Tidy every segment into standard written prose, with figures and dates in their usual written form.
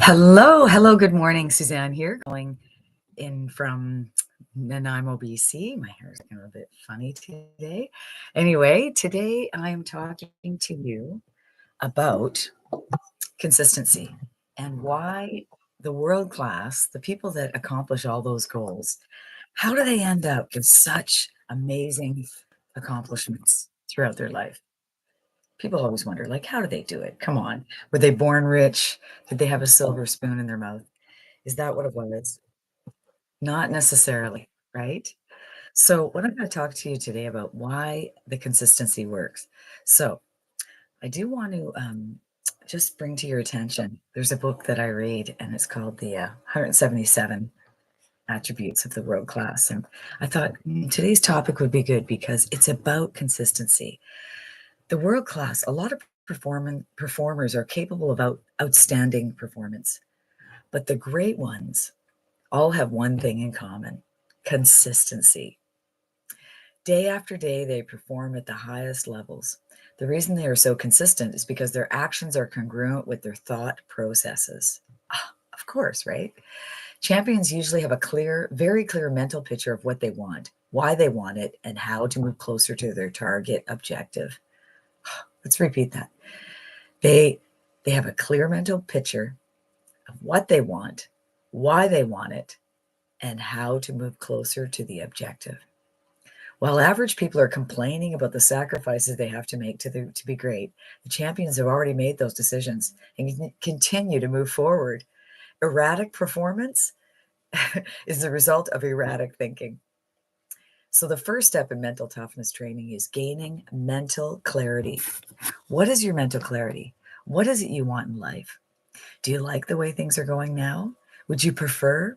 Hello, good morning. Suzanne here, calling in from Nanaimo, BC. My hair is kind of a bit funny today. Anyway, today I'm talking to you about consistency and why the world class, the people that accomplish all those goals, how do they end up with such amazing accomplishments throughout their life? People always wonder, like, how do they do it? Come on. Were they born rich? Did they have a silver spoon in their mouth? Is that what it was? Not necessarily, right? So, what I'm going to talk to you today about why the consistency works. So, I do want to just bring to your attention. There's a book that I read, and it's called the 177 Attributes of the World Class. And I thought today's topic would be good because it's about consistency. The world class, a lot of performers are capable of outstanding performance, but the great ones all have one thing in common: consistency. Day after day, they perform at the highest levels. The reason they are so consistent is because their actions are congruent with their thought processes. Of course, right? Champions usually have a very clear mental picture of what they want, why they want it, and how to move closer to their target objective. Let's repeat that. They have a clear mental picture of what they want, why they want it, and how to move closer to the objective. While average people are complaining about the sacrifices they have to make to be great, the champions have already made those decisions and continue to move forward. Erratic performance is the result of erratic thinking. So the first step in mental toughness training is gaining mental clarity. What is your mental clarity? What is it you want in life? Do you like the way things are going now? Would you prefer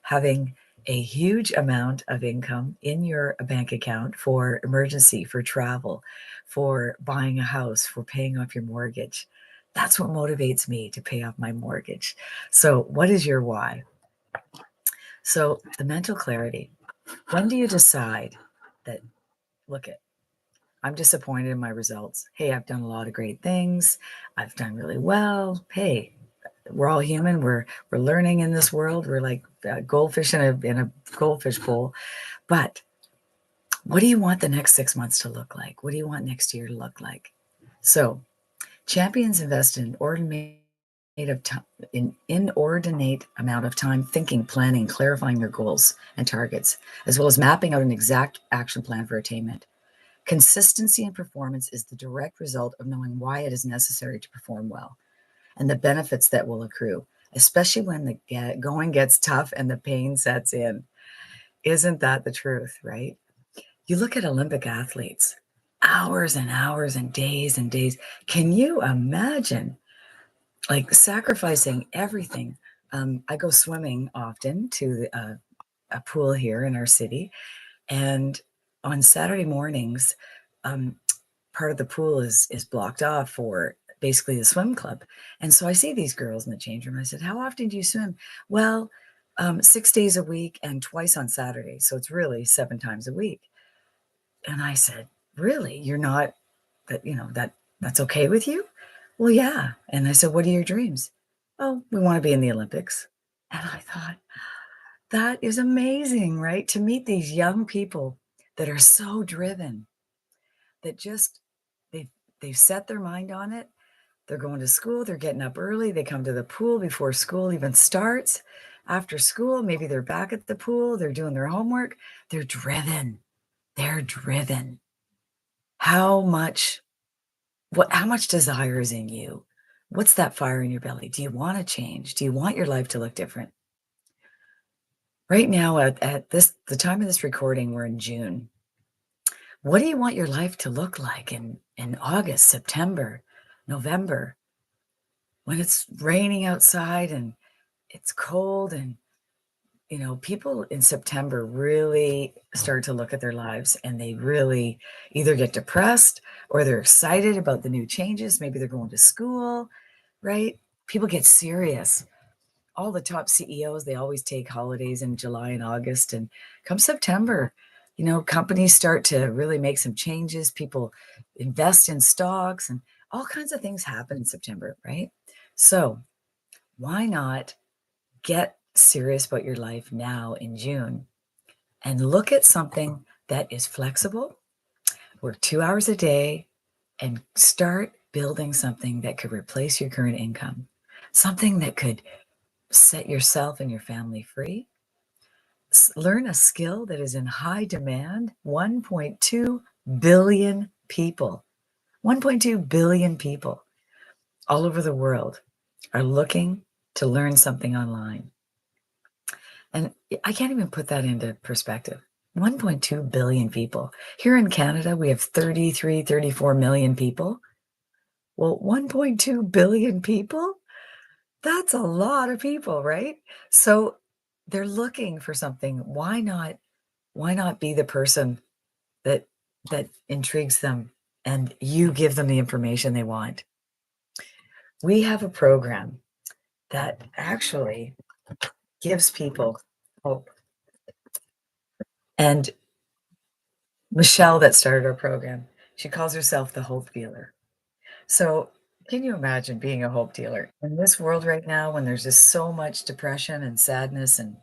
having a huge amount of income in your bank account for emergency, for travel, for buying a house, for paying off your mortgage? That's what motivates me to pay off my mortgage. So what is your why? So the mental clarity. When do you decide that, look it, I'm disappointed in my results. Hey, I've done a lot of great things. I've done really well. Hey, we're all human. We're learning in this world. We're like goldfish in a goldfish bowl. But what do you want the next 6 months to look like? What do you want next year to look like? So champions invest in inordinate amount of time thinking, planning, clarifying their goals and targets, as well as mapping out an exact action plan for attainment. Consistency in performance is the direct result of knowing why it is necessary to perform well and the benefits that will accrue, especially when the going gets tough and the pain sets in. Isn't that the truth, right? You look at Olympic athletes, hours and hours and days and days. Can you imagine, like, sacrificing everything? I go swimming often to a pool here in our city, and on Saturday mornings, part of the pool is blocked off for basically the swim club. And so I see these girls in the change room. I said, how often do you swim? Well, 6 days a week and twice on Saturday. So it's really 7 times a week. And I said, really? You're not that's okay with you? Well, yeah. And I said, what are your dreams? Oh, we want to be in the Olympics. And I thought, that is amazing, right? To meet these young people that are so driven, that just they've set their mind on it. They're going to school, they're getting up early, they come to the pool before school even starts. After school, maybe they're back at the pool, they're doing their homework. They're driven. They're driven. How much desire is in you? What's that fire in your belly? Do you want to change? Do you want your life to look different? Right now, at the time of this recording, we're in June. What do you want your life to look like in August, September, November, when it's raining outside and it's cold? And people in September really start to look at their lives, and they really either get depressed or they're excited about the new changes. Maybe they're going to school, right? People get serious. All the top CEOs, they always take holidays in July and August. And come September, companies start to really make some changes. People invest in stocks and all kinds of things happen in September, right? So why not get serious about your life now in June and look at something that is flexible, work 2 hours a day, and start building something that could replace your current income, something that could set yourself and your family free. Learn a skill that is in high demand. 1.2 billion people, 1.2 billion people all over the world are looking to learn something online. And I can't even put that into perspective. 1.2 billion people. Here in Canada, we have 33, 34 million people. Well, 1.2 billion people? That's a lot of people, right? So they're looking for something. Why not be the person that intrigues them and you give them the information they want? We have a program that actually gives people hope. And Michelle that started our program, she calls herself the hope dealer. So can you imagine being a hope dealer in this world right now when there's just so much depression and sadness and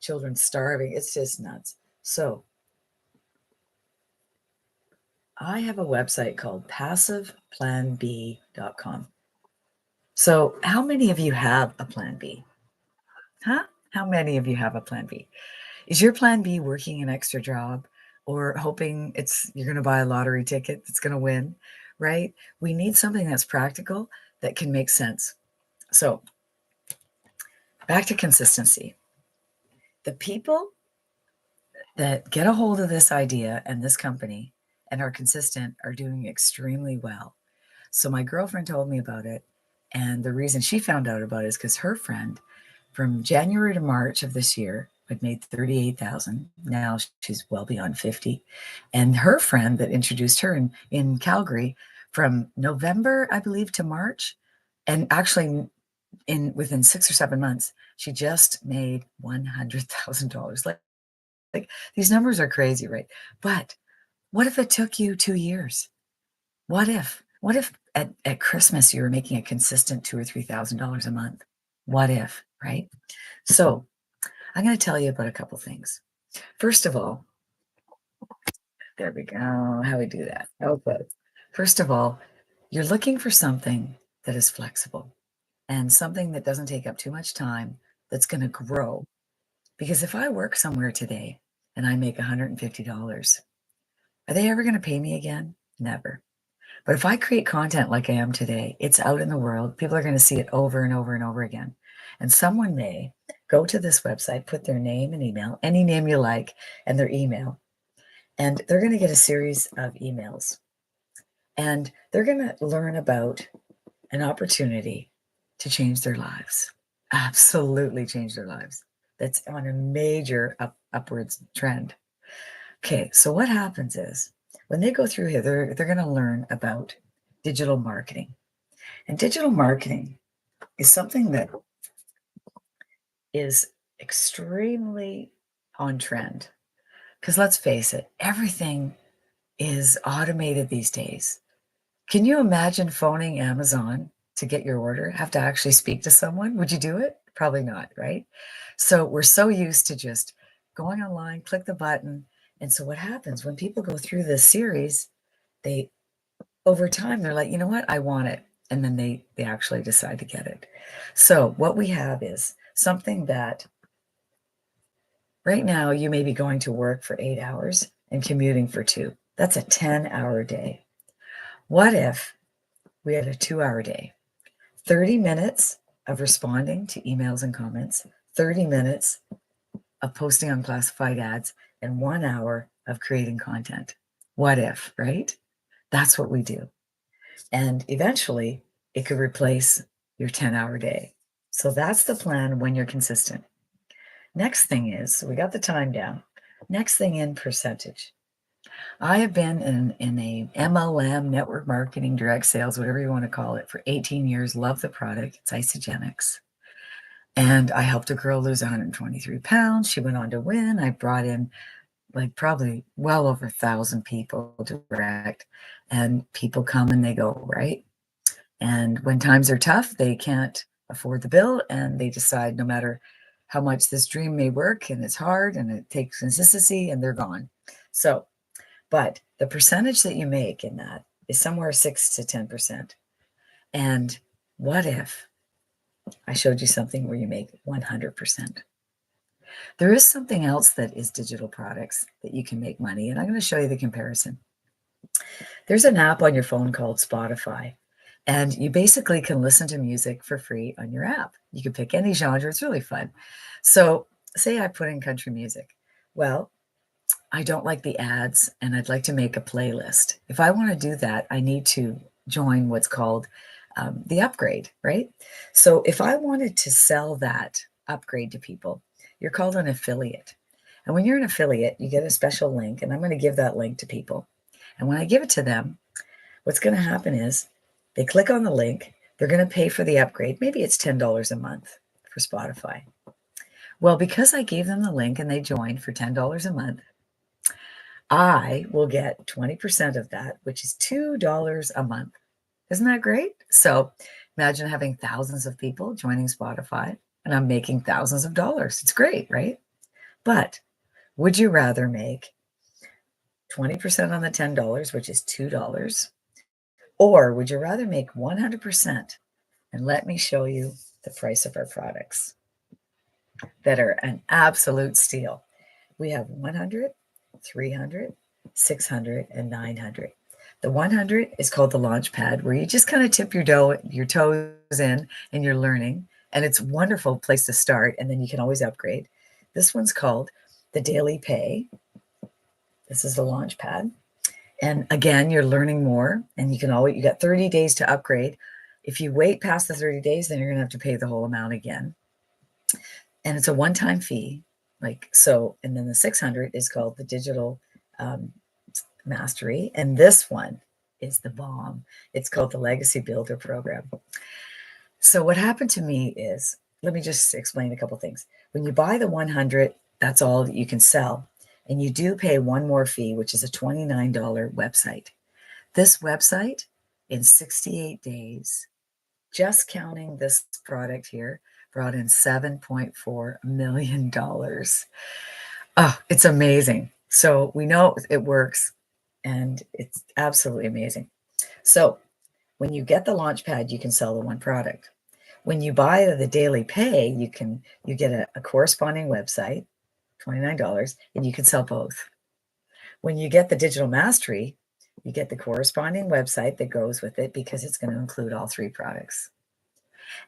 children starving? It's just nuts. So I have a website called PassivePlanB.com. So how many of you have a plan B? Huh? How many of you have a plan B? Is your plan B working an extra job or hoping you're going to buy a lottery ticket that's going to win, right? We need something that's practical that can make sense. So back to consistency. The people that get a hold of this idea and this company and are consistent are doing extremely well. So my girlfriend told me about it. And the reason she found out about it is because her friend from January to March of this year had made 38,000. Now she's well beyond 50. And her friend that introduced her in Calgary from November, I believe, to March, and actually within 6 or 7 months, she just made $100,000. Like these numbers are crazy, right? But what if it took you 2 years? What if at Christmas you were making a consistent $2,000 or $3,000 a month? What if, right? So I'm going to tell you about a couple things. First of all, there we go. How we do that? Okay. First of all, you're looking for something that is flexible and something that doesn't take up too much time, that's going to grow. Because if I work somewhere today and I make $150, are they ever going to pay me again? Never. But if I create content like I am today, it's out in the world. People are going to see it over and over and over again. And someone may go to this website, put their name and email, any name you like, and their email. And they're going to get a series of emails. And they're going to learn about an opportunity to change their lives. Absolutely change their lives. That's on a major upwards trend. Okay, so what happens is when they go through here, they're going to learn about digital marketing. And digital marketing is something that is extremely on trend. Because let's face it, everything is automated these days. Can you imagine phoning Amazon to get your order? Have to actually speak to someone? Would you do it? Probably not, right? So we're so used to just going online, click the button. And so what happens when people go through this series, they over time they're like, you know what, I want it. And then they actually decide to get it. So what we have is something that right now you may be going to work for 8 hours and commuting for 2. That's a 10-hour day. What if we had a 2-hour day? 30 minutes of responding to emails and comments, 30 minutes of posting on classified ads, and 1 hour of creating content. What if, right? That's what we do. And eventually, it could replace your 10-hour day. So that's the plan when you're consistent. Next thing is, we got the time down. Next thing in percentage. I have been in a MLM, network marketing, direct sales, whatever you want to call it, for 18 years. Love the product. It's Isogenics. And I helped a girl lose 123 pounds. She went on to win. I brought in like probably well over 1,000 people direct. And people come and they go, right? And when times are tough, they can't afford the bill, and they decide no matter how much this dream may work, and it's hard and it takes consistency, and they're gone. So, but the percentage that you make in that is somewhere 6 to 10%. And what if I showed you something where you make 100%? There is something else that is digital products that you can make money, and I'm going to show you the comparison. There's an app on your phone called Spotify, and you basically can listen to music for free on your app. You can pick any genre. It's really fun. So say I put in country music. Well, I don't like the ads, and I'd like to make a playlist. If I want to do that, I need to join what's called the upgrade, right? So if I wanted to sell that upgrade to people, you're called an affiliate. And when you're an affiliate, you get a special link, and I'm going to give that link to people. And when I give it to them, what's going to happen is they click on the link, they're going to pay for the upgrade. Maybe it's $10 a month for Spotify. Well, because I gave them the link and they joined for $10 a month, I will get 20% of that, which is $2 a month. Isn't that great? So imagine having thousands of people joining Spotify, and I'm making thousands of dollars. It's great, right? But would you rather make 20% on the $10, which is $2, or would you rather make 100%? And let me show you the price of our products that are an absolute steal. We have 100, 300, 600, and 900. The 100 is called the launch pad, where you just kind of tip your toes in and you're learning. And it's a wonderful place to start. And then you can always upgrade. This one's called the daily pay. This is the launch pad. And again, you're learning more, and you got 30 days to upgrade. If you wait past the 30 days, then you're going to have to pay the whole amount again. And it's a one-time fee. And then the 600 is called the digital mastery. And this one is the bomb. It's called the Legacy Builder Program. So what happened to me is, let me just explain a couple things. When you buy the 100, that's all that you can sell. And you do pay one more fee, which is a $29 website. This website, in 68 days, just counting this product here, brought in $7.4 million. Oh, it's amazing. So we know it works, and it's absolutely amazing. So when you get the launch pad, you can sell the one product. When you buy the daily pay, you get a corresponding website, $29, and you can sell both. When you get the digital mastery, you get the corresponding website that goes with it, because it's going to include all three products.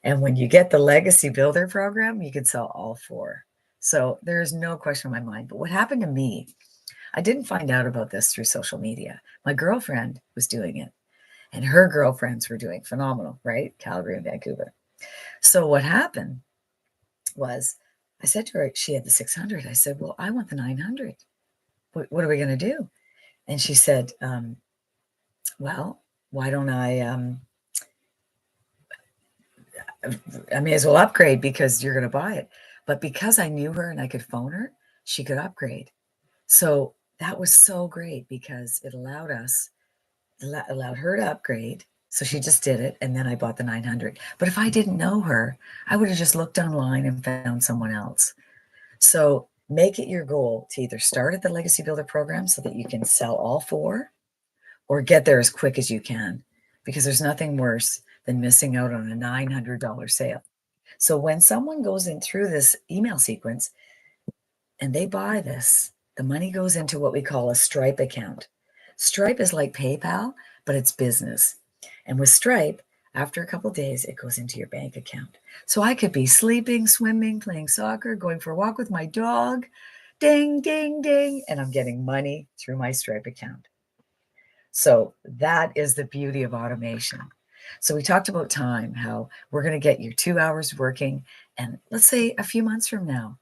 And when you get the Legacy Builder Program, you can sell all four. So there is no question in my mind. But what happened to me, I didn't find out about this through social media. My girlfriend was doing it, and her girlfriends were doing phenomenal, right? Calgary and Vancouver. So what happened was, I said to her, she had the 600. I said, well, I want the 900. What are we going to do? And she said, well, why don't I may as well upgrade, because you're going to buy it. But because I knew her and I could phone her, she could upgrade. So that was so great, because it allowed her to upgrade. So she just did it, and then I bought the 900. But if I didn't know her, I would have just looked online and found someone else. So make it your goal to either start at the Legacy Builder Program so that you can sell all four, or get there as quick as you can, because there's nothing worse than missing out on a $900 sale. So when someone goes in through this email sequence and they buy this, the money goes into what we call a Stripe account. Stripe is like PayPal, but it's business. And with Stripe, after a couple of days, it goes into your bank account. So I could be sleeping, swimming, playing soccer, going for a walk with my dog, ding, ding, ding, and I'm getting money through my Stripe account. So that is the beauty of automation. So we talked about time, how we're going to get you 2 hours working, and let's say a few months from now,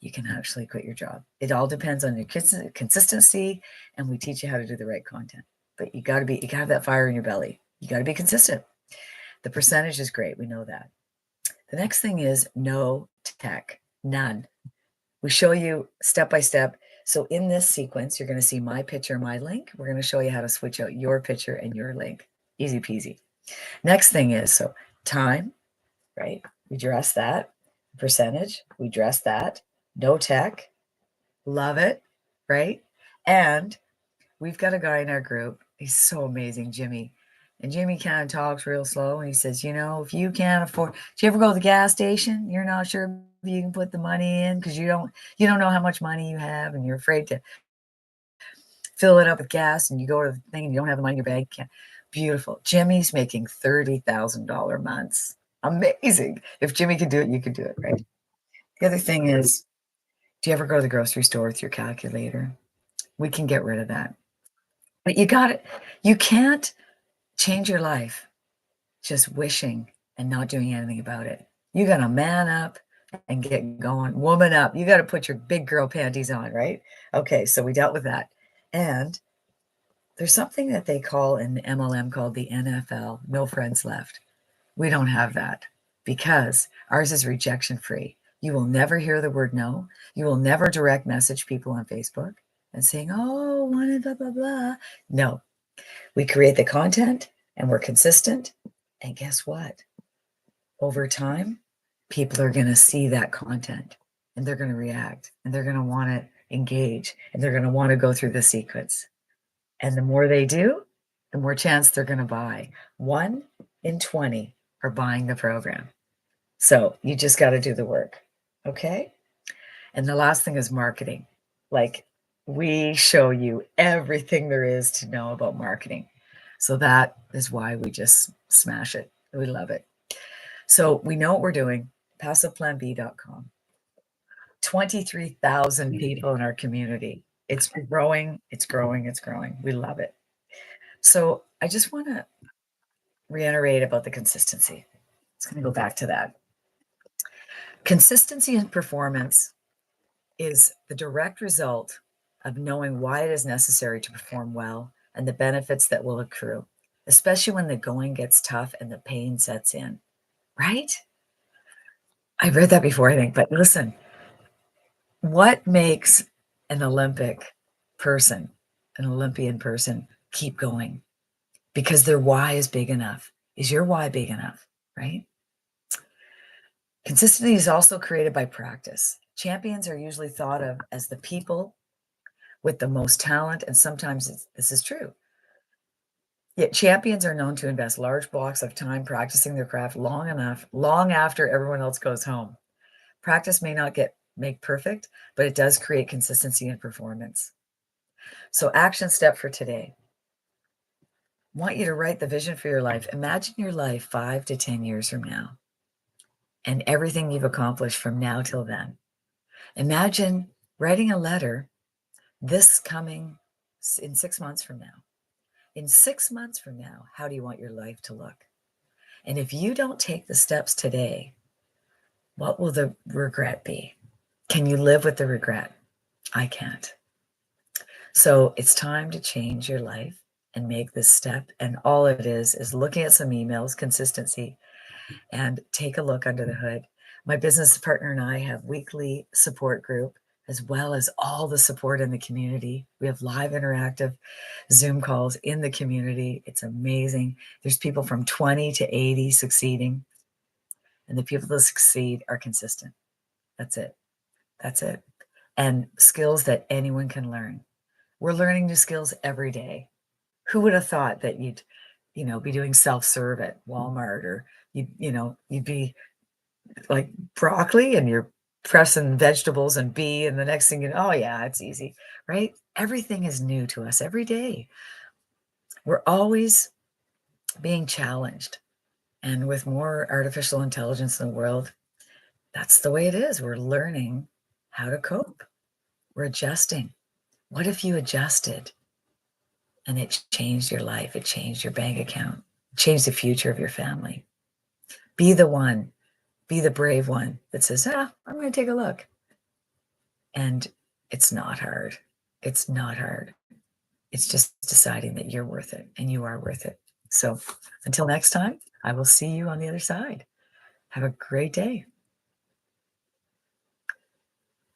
you can actually quit your job. It all depends on your consistency, and we teach you how to do the right content. But you got to have that fire in your belly. You got to be consistent. The percentage is great. We know that. The next thing is no tech, none. We show you step by step. So in this sequence, you're going to see my picture, my link. We're going to show you how to switch out your picture and your link. Easy peasy. Next thing is, so time, right? We dress that. Percentage, we dress that. No tech. Love it, right? And we've got a guy in our group. He's so amazing, Jimmy. And Jimmy kind of talks real slow, and he says, if you can't afford, do you ever go to the gas station? You're not sure if you can put the money in because you don't know how much money you have, and you're afraid to fill it up with gas, and you go to the thing and you don't have the money in your bank account. Beautiful. Jimmy's making $30,000 months. Amazing. If Jimmy can do it, you can do it, right? The other thing is, do you ever go to the grocery store with your calculator? We can get rid of that. But you can't change your life just wishing and not doing anything about it. You got to man up and get going. Woman up. You got to put your big girl panties on, right? Okay, so we dealt with that. And there's something that they call in the MLM called the NFL, no friends left. We don't have that because ours is rejection free. You will never hear the word no. You will never direct message people on Facebook and saying, oh, one blah, blah, blah. No, we create the content and we're consistent. And guess what? Over time, people are going to see that content and they're going to react and they're going to want to engage and they're going to want to go through the sequence. And the more they do, the more chance they're going to buy. 1 in 20 are buying the program. So you just got to do the work. Okay. And the last thing is marketing. Like we show you everything there is to know about marketing. So that is why we just smash it. We love it. So we know what we're doing. PassivePlanB.com. 23,000 people in our community. It's growing. It's growing. It's growing. We love it. So I just want to reiterate about the consistency. It's going to go back to that. Consistency in performance is the direct result of knowing why it is necessary to perform well and the benefits that will accrue, especially when the going gets tough and the pain sets in, right? I read that before, I think, but listen, what makes an Olympian person, keep going? Because their why is big enough. Is your why big enough, right? Consistency is also created by practice. Champions are usually thought of as the people with the most talent, and sometimes this is true. Yet champions are known to invest large blocks of time practicing their craft long after everyone else goes home. Practice may not make perfect, but it does create consistency in performance. So action step for today. I want you to write the vision for your life. Imagine your life 5 to 10 years from now and everything you've accomplished from now till then. Imagine writing a letter this coming in 6 months from now. In 6 months from now, how do you want your life to look? And if you don't take the steps today, what will the regret be? Can you live with the regret? I can't. So it's time to change your life and make this step. And all it is looking at some emails, consistency, and take a look under the hood. My business partner and I have weekly support group, as well as all the support in the community. We have live interactive Zoom calls in the community. It's amazing. There's people from 20 to 80 succeeding. And the people that succeed are consistent. That's it. That's it. And skills that anyone can learn. We're learning new skills every day. Who would have thought that you'd, be doing self-serve at Walmart, or you'd be like broccoli and you're pressing vegetables and and the next thing oh yeah, it's easy, right? Everything is new to us every day. We're always being challenged. And with more artificial intelligence in the world, that's the way it is. We're learning how to cope. We're adjusting. What if you adjusted and it changed your life? It changed your bank account, changed the future of your family. Be the one, be the brave one that says, I'm going to take a look. And it's not hard. It's not hard. It's just deciding that you're worth it and you are worth it. So until next time, I will see you on the other side. Have a great day.